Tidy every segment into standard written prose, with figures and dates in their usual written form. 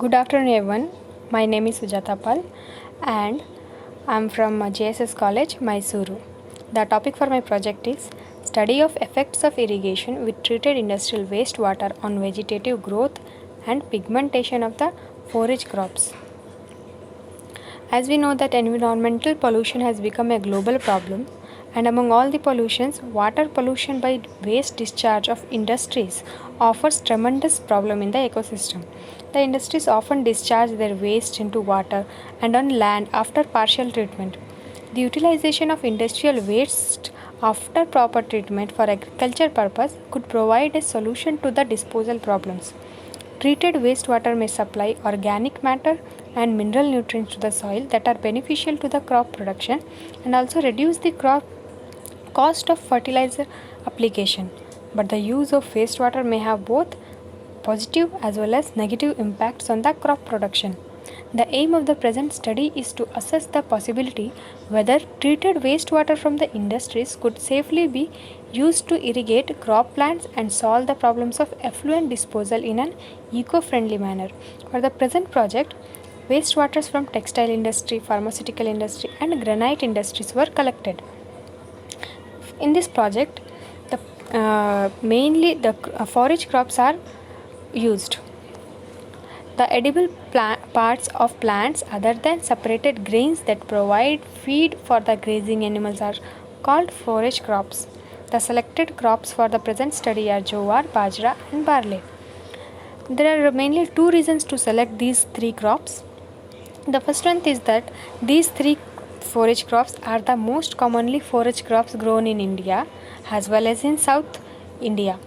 Good afternoon, everyone. My name is SUJATA Pal and I am from JSS College, Mysuru. The topic for my project is Study of Effects of Irrigation with Treated Industrial Wastewater on Vegetative Growth and Pigmentation of the Forage Crops. As we know that environmental pollution has become a global problem, and among all the pollutions, water pollution by waste discharge of industries offers tremendous problem in the ecosystem. The industries often discharge their waste into water and on land after partial treatment. The utilization of industrial waste after proper treatment for agriculture purpose could provide a solution to the disposal problems. Treated wastewater may supply organic matter and mineral nutrients to the soil that are beneficial to the crop production and also reduce the crop cost of fertilizer application. But the use of wastewater may have both positive as well as negative impacts on the crop production. The aim of the present study is to assess the possibility whether treated wastewater from the industries could safely be used to irrigate crop plants and solve the problems of effluent disposal in an eco-friendly manner. For the present project, wastewaters from textile industry, pharmaceutical industry and granite industries were collected. In this project, mainly the forage crops are used. The edible parts of plants other than separated grains that provide feed for the grazing animals are called forage crops. The selected crops for the present study are jowar, bajra and barley. There are mainly two reasons to select these three crops. The first one is that these three forage crops are the most commonly forage crops grown in India as well as in South India.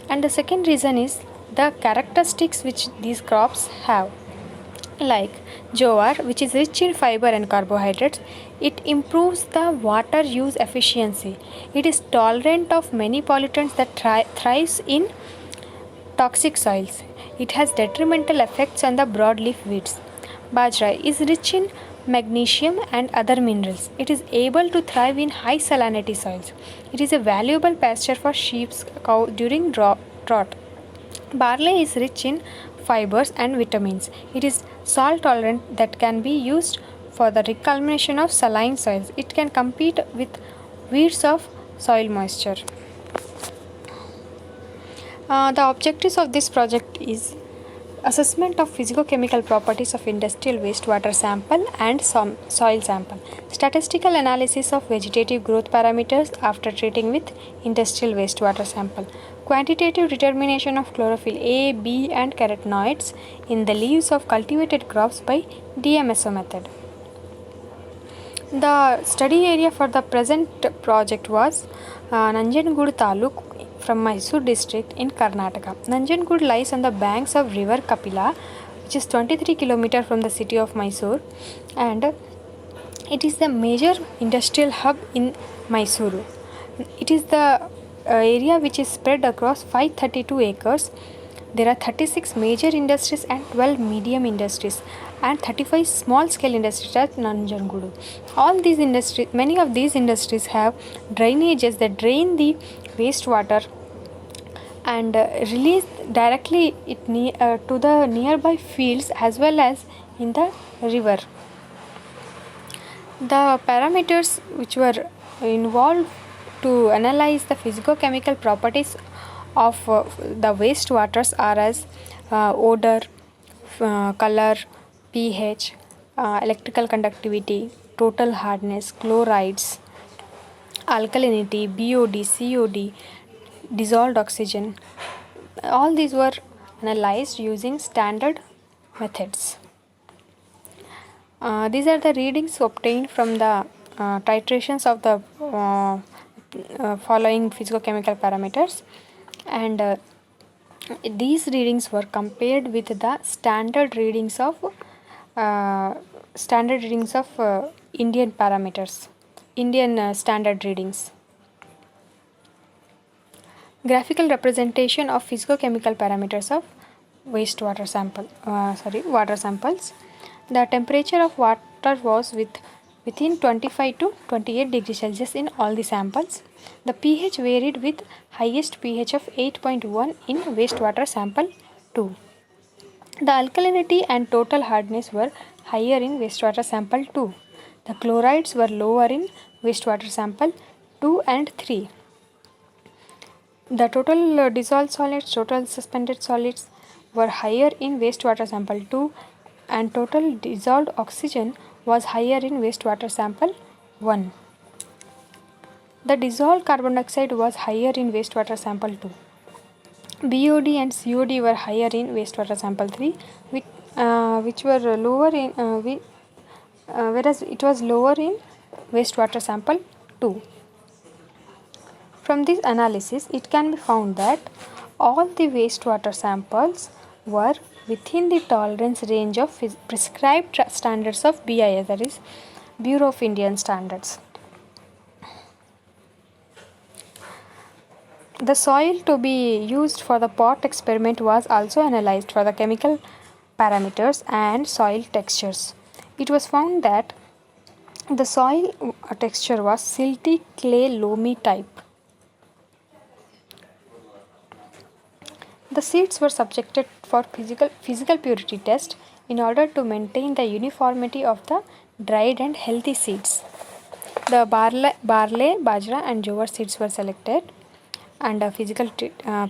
And the second reason is the characteristics which these crops have, like jowar, which is rich in fiber and carbohydrates. It improves the water use efficiency. It is tolerant of many pollutants that thrives in toxic soils. It has detrimental effects on the broadleaf weeds. Bajra is rich in magnesium and other minerals. It is able to thrive in high salinity soils. It is a valuable pasture for sheep, cow during drought. Barley is rich in fibers and vitamins. It is salt tolerant that can be used for the recalcination of saline soils. It can compete with weeds of soil moisture. The objectives of this project is assessment of physico-chemical properties of industrial wastewater sample and soil sample, statistical analysis of vegetative growth parameters after treating with industrial wastewater sample, quantitative determination of chlorophyll A, B and carotenoids in the leaves of cultivated crops by DMSO method. The study area for the present project was Nanjangud Taluk from Mysore district in Karnataka. Nanjangud lies on the banks of river Kapila, which is 23 km from the city of Mysore, and it is the major industrial hub in Mysuru. It is the area which is spread across 532 acres. There are 36 major industries and 12 medium industries and 35 small scale industries at Nanjangud. Many of these industries have drainages that drain the wastewater and release directly to the nearby fields as well as in the river. The parameters which were involved to analyze the physico-chemical properties of the wastewaters are as odor, color, pH, electrical conductivity, total hardness, chlorides, alkalinity, BOD, COD, dissolved oxygen. All these were analyzed using standard methods. These are the readings obtained from the titrations of the following physico-chemical parameters, and these readings were compared with the standard readings of Indian parameters, Indian standard readings. Graphical representation of physico-chemical parameters of water samples. The temperature of water was within 25 to 28 degrees Celsius in all the samples. The pH varied with highest pH of 8.1 in wastewater sample 2. The alkalinity and total hardness were higher in wastewater sample 2. The chlorides were lower in wastewater sample 2 and 3. The total dissolved solids, total suspended solids were higher in wastewater sample 2 and total dissolved oxygen was higher in wastewater sample 1. The dissolved carbon dioxide was higher in wastewater sample 2. BOD and COD were higher in wastewater sample 3, which were lower in whereas it was lower in wastewater sample 2. From this analysis, it can be found that all the wastewater samples were within the tolerance range of prescribed standards of BIS, that is Bureau of Indian Standards. The soil to be used for the pot experiment was also analyzed for the chemical parameters and soil textures. It was found that the soil texture was silty clay loamy type. The seeds were subjected for physical purity test in order to maintain the uniformity of the dried and healthy seeds. The barley, bajra and jowar seeds were selected and a physical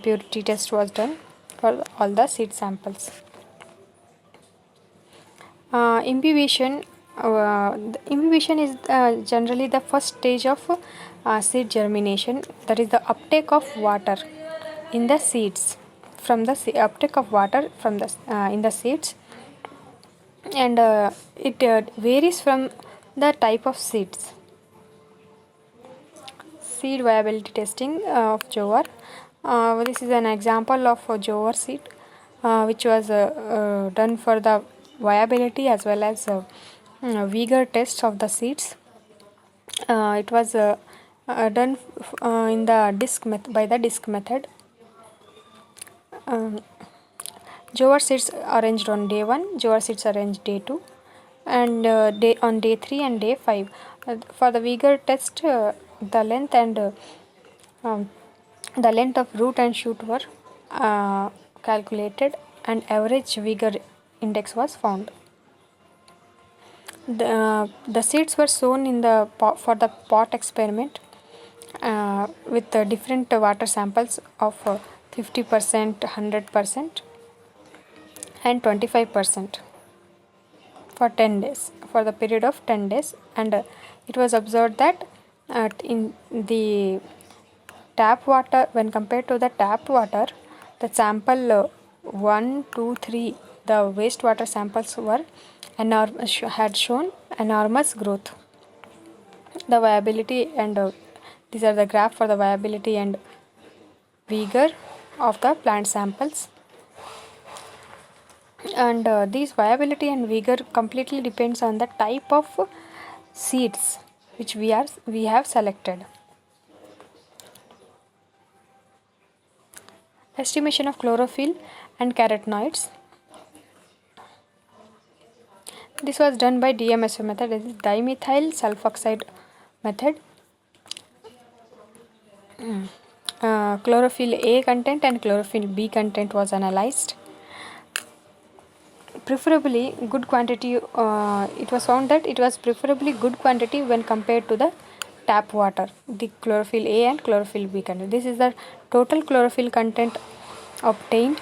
purity test was done for all the seed samples. Imbibition is generally the first stage of seed germination, that is the uptake of water in the seeds from the uptake of water from the in the seeds, and it varies from the type of seeds. Seed viability testing of jowar. This is an example of a jowar seed which was done for the viability as well as vigor test of the seeds. It was done in the by the disc method. Jowar seeds arranged on day 1, jowar seeds arranged day 2, and on day 3 and day 5. For the vigor test, the length and the length of root and shoot were calculated, and average vigor index was found. The seeds were sown in the for the pot experiment with different water samples of 50%, 100%, and 25% for 10 days, for the period of 10 days, and it was observed that in the tap water, when compared to the tap water, the sample 1, 2, 3, the wastewater samples were had shown enormous growth. The viability and these are the graph for the viability and vigor of the plant samples, and these viability and vigor completely depends on the type of seeds which we have selected. Estimation of chlorophyll and carotenoids. This was done by DMSO method, that is dimethyl sulfoxide method. Chlorophyll A content and chlorophyll B content was analyzed. Preferably good quantity, it was found that it was preferably good quantity when compared to the tap water, the chlorophyll A and chlorophyll B content. This is the total chlorophyll content obtained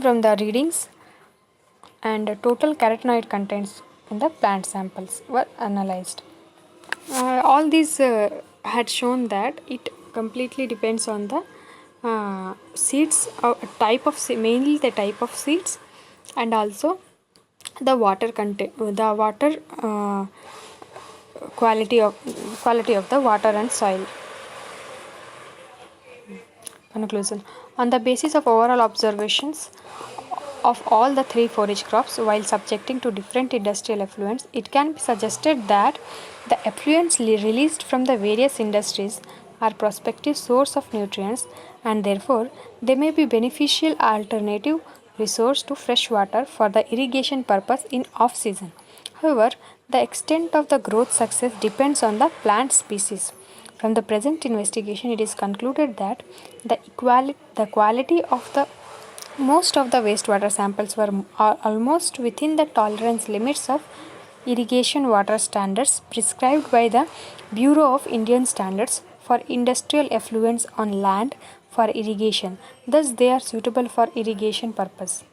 from the readings, and total carotenoid contents in the plant samples were analyzed. All these had shown that it completely depends on the seeds, type of mainly the type of seeds, and also the water content, the water quality of the water and soil. Conclusion. On the basis of overall observations of all the 3 forage crops while subjecting to different industrial effluents, it can be suggested that the effluents released from the various industries are prospective source of nutrients, and therefore they may be beneficial alternative resource to fresh water for the irrigation purpose in off season. However, the extent of the growth success depends on the plant species. From the present investigation, it is concluded that the quality of the Most of the wastewater samples are almost within the tolerance limits of irrigation water standards prescribed by the Bureau of Indian Standards for industrial effluents on land for irrigation. Thus, they are suitable for irrigation purpose.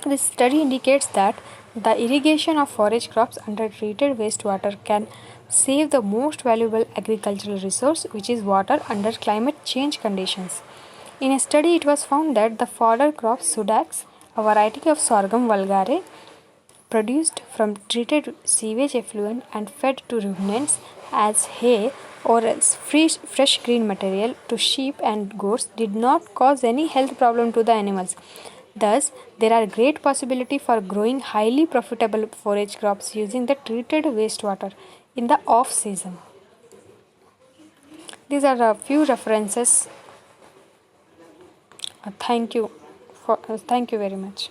This study indicates that the irrigation of forage crops under treated wastewater can save the most valuable agricultural resource, which is water, under climate change conditions. In a study, it was found that the fodder crop Sudax, a variety of sorghum vulgare, produced from treated sewage effluent and fed to ruminants as hay or as fresh green material to sheep and goats, did not cause any health problem to the animals. Thus, there are great possibility for growing highly profitable forage crops using the treated wastewater in the off season. These are a few references. Thank you very much.